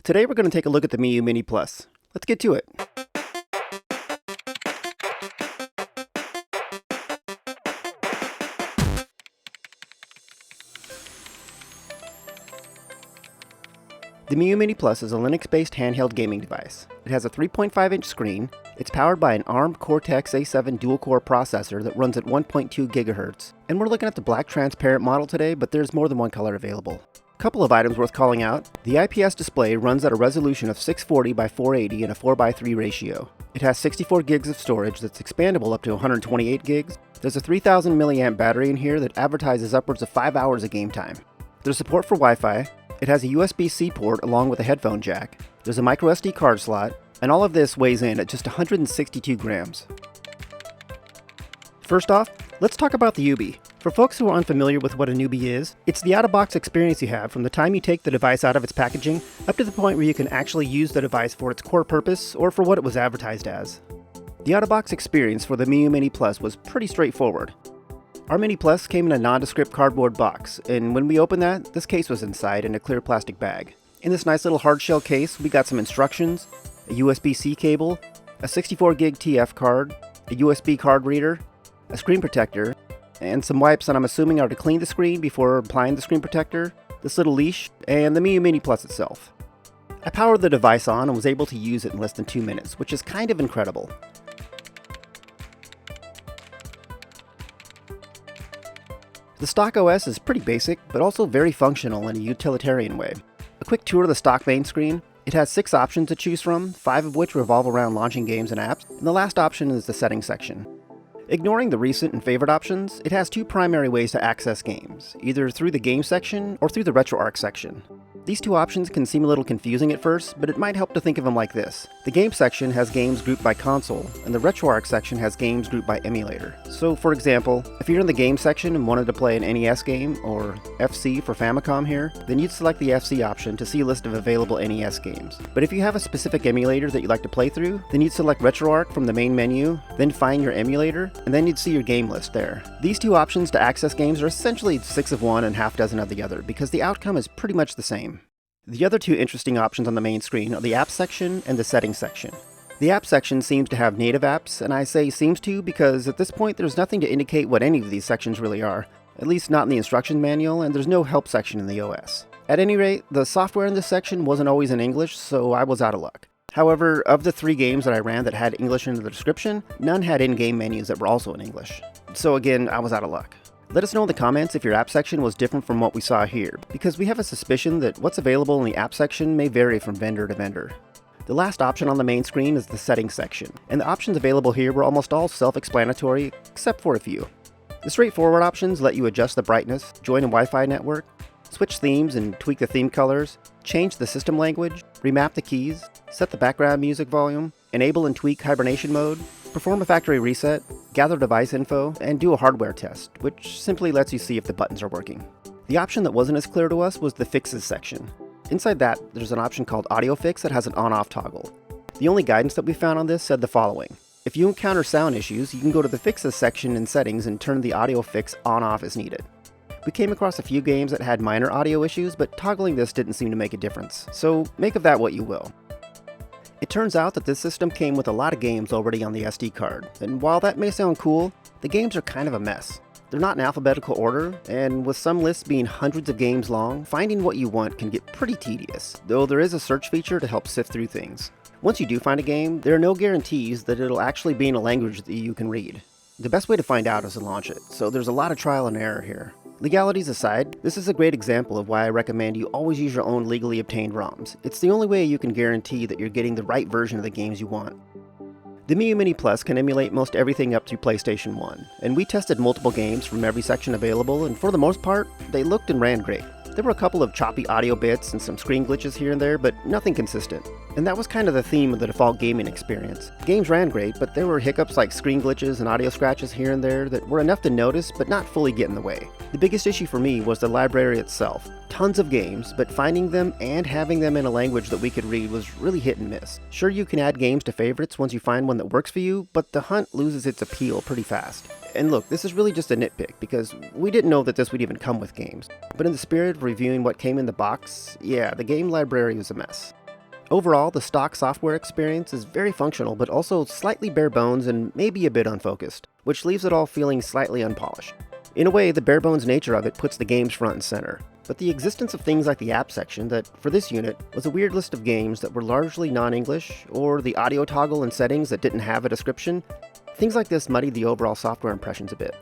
Today we're going to take a look at the Miyoo Mini Plus. Let's get to it. The Miyoo Mini Plus is a Linux-based handheld gaming device. It has a 3.5-inch screen, it's powered by an ARM Cortex-A7 dual-core processor that runs at 1.2 GHz, and we're looking at the black transparent model today, but there's more than one color available. A couple of items worth calling out. The IPS display runs at a resolution of 640 by 480 in a 4:3 ratio. It has 64 gigs of storage that's expandable up to 128 gigs. There's a 3000 mAh battery in here that advertises upwards of 5 hours of game time. There's support for Wi-Fi. It has a USB-C port along with a headphone jack. There's a microSD card slot, and all of this weighs in at just 162 grams. First off, let's talk about the OOBE. For folks who are unfamiliar with what an OOBE is, it's the out-of-box experience you have from the time you take the device out of its packaging up to the point where you can actually use the device for its core purpose or for what it was advertised as. The out-of-box experience for the Miyoo Mini Plus was pretty straightforward. Our Mini Plus came in a nondescript cardboard box, and when we opened that, this case was inside in a clear plastic bag. In this nice little hardshell case, we got some instructions, a USB-C cable, a 64 gig TF card, a USB card reader, a screen protector, and some wipes that I'm assuming are to clean the screen before applying the screen protector, this little leash, and the Miyoo Mini Plus itself. I powered the device on and was able to use it in less than 2 minutes, which is kind of incredible. The stock OS is pretty basic, but also very functional in a utilitarian way. A quick tour of the stock main screen. It has 6 options to choose from, 5 of which revolve around launching games and apps, and the last option is the settings section. Ignoring the recent and favorite options, it has 2 primary ways to access games, either through the game section or through the RetroArch section. These 2 options can seem a little confusing at first, but it might help to think of them like this. The game section has games grouped by console, and the RetroArch section has games grouped by emulator. So for example, if you're in the game section and wanted to play an NES game, or FC for Famicom here, then you'd select the FC option to see a list of available NES games. But if you have a specific emulator that you'd like to play through, then you'd select RetroArch from the main menu, then find your emulator, and then you'd see your game list there. These 2 options to access games are essentially 6 of one and half dozen of the other, because the outcome is pretty much the same. The other 2 interesting options on the main screen are the Apps section and the Settings section. The Apps section seems to have native apps, and I say seems to because at this point there's nothing to indicate what any of these sections really are, at least not in the instruction manual, and there's no help section in the OS. At any rate, the software in this section wasn't always in English, so I was out of luck. However, of the 3 games that I ran that had English in the description, none had in-game menus that were also in English. So again, I was out of luck. Let us know in the comments if your app section was different from what we saw here, because we have a suspicion that what's available in the app section may vary from vendor to vendor. The last option on the main screen is the settings section, and the options available here were almost all self-explanatory, except for a few. The straightforward options let you adjust the brightness, join a Wi-Fi network, switch themes and tweak the theme colors, change the system language, remap the keys, set the background music volume, enable and tweak hibernation mode, perform a factory reset, gather device info, and do a hardware test, which simply lets you see if the buttons are working. The option that wasn't as clear to us was the Fixes section. Inside that, there's an option called Audio Fix that has an on-off toggle. The only guidance that we found on this said the following. If you encounter sound issues, you can go to the Fixes section in Settings and turn the Audio Fix on-off as needed. We came across a few games that had minor audio issues, but toggling this didn't seem to make a difference, so make of that what you will. It turns out that this system came with a lot of games already on the SD card, and while that may sound cool, the games are kind of a mess. They're not in alphabetical order, and with some lists being hundreds of games long, finding what you want can get pretty tedious, though there is a search feature to help sift through things. Once you do find a game, there are no guarantees that it'll actually be in a language that you can read. The best way to find out is to launch it, so there's a lot of trial and error here. Legalities aside, this is a great example of why I recommend you always use your own legally obtained ROMs. It's the only way you can guarantee that you're getting the right version of the games you want. The Miyoo Mini Plus can emulate most everything up to PlayStation 1, and we tested multiple games from every section available, and for the most part, they looked and ran great. There were a couple of choppy audio bits and some screen glitches here and there, but nothing consistent. And that was kind of the theme of the default gaming experience. Games ran great, but there were hiccups like screen glitches and audio scratches here and there that were enough to notice, but not fully get in the way. The biggest issue for me was the library itself. Tons of games, but finding them and having them in a language that we could read was really hit and miss. Sure, you can add games to favorites once you find one that works for you, but the hunt loses its appeal pretty fast. And look, this is really just a nitpick, because we didn't know that this would even come with games. But in the spirit of reviewing what came in the box, yeah, the game library was a mess. Overall, the stock software experience is very functional, but also slightly bare bones and maybe a bit unfocused, which leaves it all feeling slightly unpolished. In a way, the bare bones nature of it puts the games front and center, but the existence of things like the app section that, for this unit, was a weird list of games that were largely non-English, or the audio toggle and settings that didn't have a description, things like this muddied the overall software impressions a bit.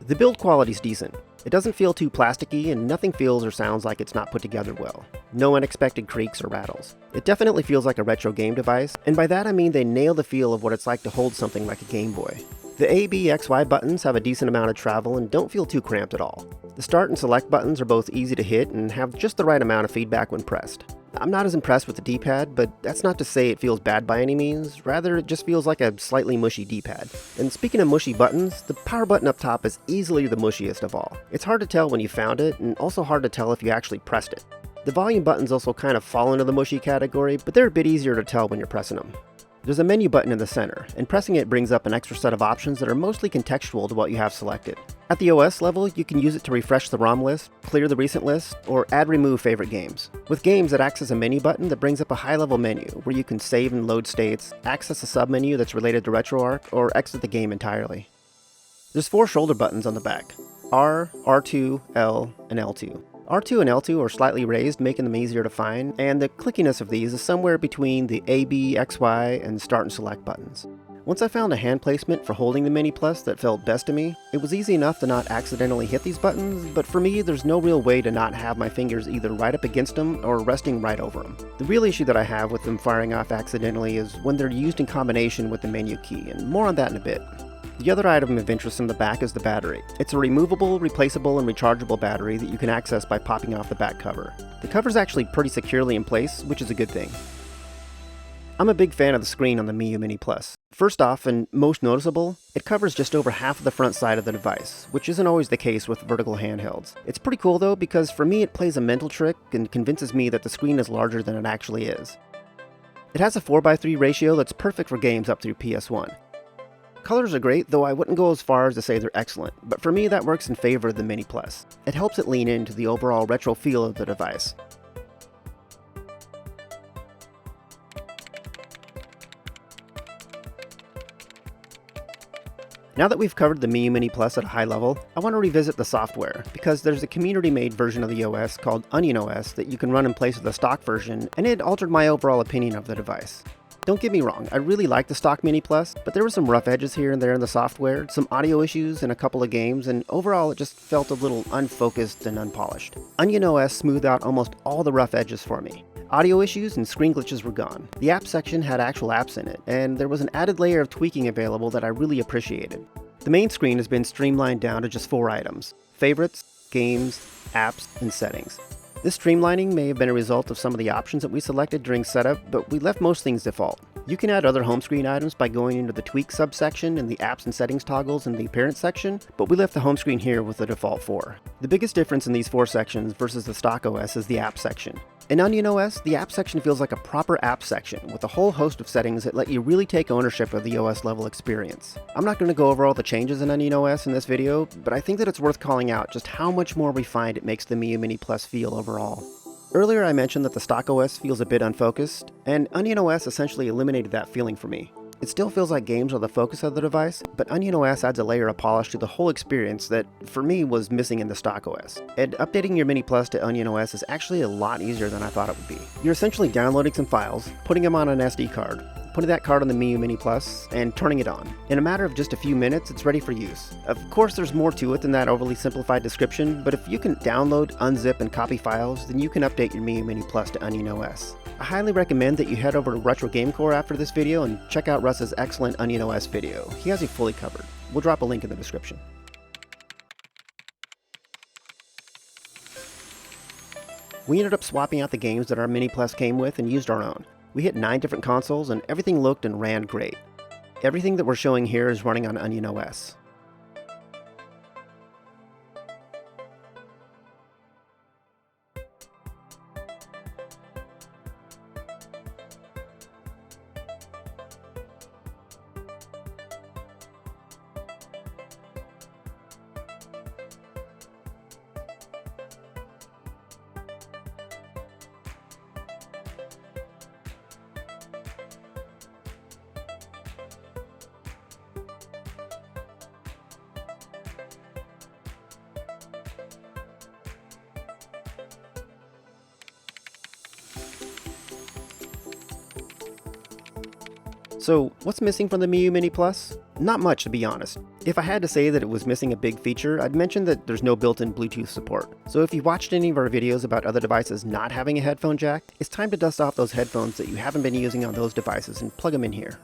The build quality's decent. It doesn't feel too plasticky, and nothing feels or sounds like it's not put together well. No unexpected creaks or rattles. It definitely feels like a retro game device, and by that I mean they nail the feel of what it's like to hold something like a Game Boy. The A, B, X, Y buttons have a decent amount of travel and don't feel too cramped at all. The start and select buttons are both easy to hit and have just the right amount of feedback when pressed. I'm not as impressed with the D-pad, but that's not to say it feels bad by any means, rather it just feels like a slightly mushy D-pad. And speaking of mushy buttons, the power button up top is easily the mushiest of all. It's hard to tell when you found it, and also hard to tell if you actually pressed it. The volume buttons also kind of fall into the mushy category, but they're a bit easier to tell when you're pressing them. There's a menu button in the center, and pressing it brings up an extra set of options that are mostly contextual to what you have selected. At the OS level, you can use it to refresh the ROM list, clear the recent list, or add/remove favorite games. With games, it acts as a menu button that brings up a high-level menu where you can save and load states, access a submenu that's related to RetroArch, or exit the game entirely. There's 4 shoulder buttons on the back: R, R2, L, and L2. R2 and L2 are slightly raised, making them easier to find, and the clickiness of these is somewhere between the A, B, X, Y, and start and select buttons. Once I found a hand placement for holding the Mini Plus that felt best to me, it was easy enough to not accidentally hit these buttons, but for me there's no real way to not have my fingers either right up against them or resting right over them. The real issue that I have with them firing off accidentally is when they're used in combination with the menu key, and more on that in a bit. The other item of interest in the back is the battery. It's a removable, replaceable, and rechargeable battery that you can access by popping off the back cover. The cover's actually pretty securely in place, which is a good thing. I'm a big fan of the screen on the Miyoo Mini Plus. First off, and most noticeable, it covers just over half of the front side of the device, which isn't always the case with vertical handhelds. It's pretty cool though, because for me it plays a mental trick and convinces me that the screen is larger than it actually is. It has a 4:3 ratio that's perfect for games up through PS1. Colors are great, though I wouldn't go as far as to say they're excellent, but for me that works in favor of the Mini Plus. It helps it lean into the overall retro feel of the device. Now that we've covered the Miyoo Mini Plus at a high level, I want to revisit the software, because there's a community-made version of the OS called Onion OS that you can run in place of the stock version, and it altered my overall opinion of the device. Don't get me wrong, I really like the stock Mini Plus, but there were some rough edges here and there in the software, some audio issues in a couple of games, and overall it just felt a little unfocused and unpolished. Onion OS smoothed out almost all the rough edges for me. Audio issues and screen glitches were gone. The app section had actual apps in it, and there was an added layer of tweaking available that I really appreciated. The main screen has been streamlined down to just 4 items: favorites, games, apps, and settings. This streamlining may have been a result of some of the options that we selected during setup, but we left most things default. You can add other home screen items by going into the tweak subsection and the apps and settings toggles in the appearance section, but we left the home screen here with the default 4. The biggest difference in these 4 sections versus the stock OS is the app section. In Onion OS, the app section feels like a proper app section with a whole host of settings that let you really take ownership of the OS level experience. I'm not going to go over all the changes in Onion OS in this video, but I think that it's worth calling out just how much more refined it makes the Miyoo Mini Plus feel overall. Earlier I mentioned that the stock OS feels a bit unfocused, and Onion OS essentially eliminated that feeling for me. It still feels like games are the focus of the device, but Onion OS adds a layer of polish to the whole experience that, for me, was missing in the stock OS. And updating your Mini Plus to Onion OS is actually a lot easier than I thought it would be. You're essentially downloading some files, putting them on an SD card, putting that card on the Miyoo Mini Plus, and turning it on. In a matter of just a few minutes, it's ready for use. Of course, there's more to it than that overly simplified description, but if you can download, unzip, and copy files, then you can update your Miyoo Mini Plus to Onion OS. I highly recommend that you head over to Retro Game Core after this video and check out Russ's excellent Onion OS video. He has you fully covered. We'll drop a link in the description. We ended up swapping out the games that our Mini Plus came with and used our own. We hit 9 different consoles and everything looked and ran great. Everything that we're showing here is running on Onion OS. So, what's missing from the Miyoo Mini Plus? Not much, to be honest. If I had to say that it was missing a big feature, I'd mention that there's no built-in Bluetooth support. So if you watched any of our videos about other devices not having a headphone jack, it's time to dust off those headphones that you haven't been using on those devices and plug them in here.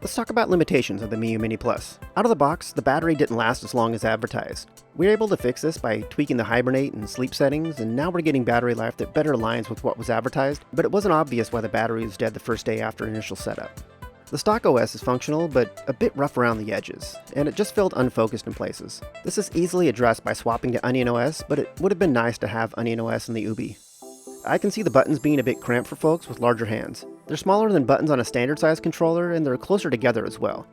Let's talk about limitations of the Miyoo Mini Plus. Out of the box, the battery didn't last as long as advertised. We were able to fix this by tweaking the hibernate and sleep settings, and now we're getting battery life that better aligns with what was advertised, but it wasn't obvious why the battery was dead the first day after initial setup. The stock OS is functional, but a bit rough around the edges, and it just felt unfocused in places. This is easily addressed by swapping to Onion OS, but it would have been nice to have Onion OS in the OOBE. I can see the buttons being a bit cramped for folks with larger hands. They're smaller than buttons on a standard size controller, and they're closer together as well.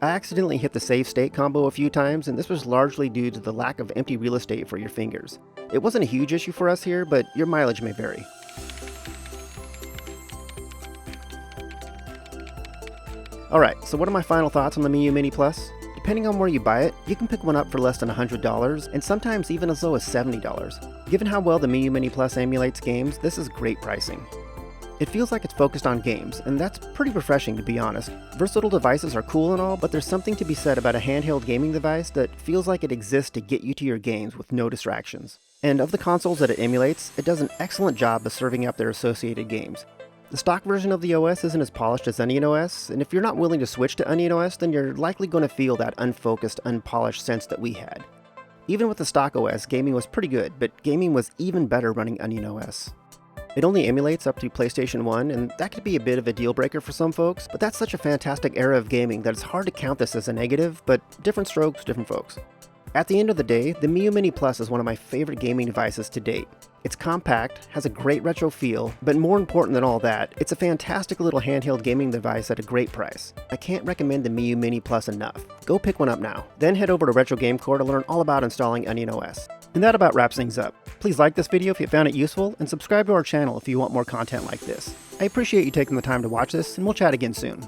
I accidentally hit the save state combo a few times, and this was largely due to the lack of empty real estate for your fingers. It wasn't a huge issue for us here, but your mileage may vary. Alright, so what are my final thoughts on the Miyoo Mini Plus? Depending on where you buy it, you can pick one up for less than $100, and sometimes even as low as $70. Given how well the Miyoo Mini Plus emulates games, this is great pricing. It feels like it's focused on games, and that's pretty refreshing to be honest. Versatile devices are cool and all, but there's something to be said about a handheld gaming device that feels like it exists to get you to your games with no distractions. And of the consoles that it emulates, it does an excellent job of serving up their associated games. The stock version of the OS isn't as polished as Onion OS, and if you're not willing to switch to Onion OS, then you're likely going to feel that unfocused, unpolished sense that we had. Even with the stock OS, gaming was pretty good, but gaming was even better running Onion OS. It only emulates up to PlayStation 1, and that could be a bit of a deal breaker for some folks, but that's such a fantastic era of gaming that it's hard to count this as a negative, but different strokes, different folks. At the end of the day, the Miyoo Mini Plus is one of my favorite gaming devices to date. It's compact, has a great retro feel, but more important than all that, it's a fantastic little handheld gaming device at a great price. I can't recommend the Miyoo Mini Plus enough. Go pick one up now. Then head over to Retro Game Core to learn all about installing Onion OS. And that about wraps things up. Please like this video if you found it useful, and subscribe to our channel if you want more content like this. I appreciate you taking the time to watch this, and we'll chat again soon.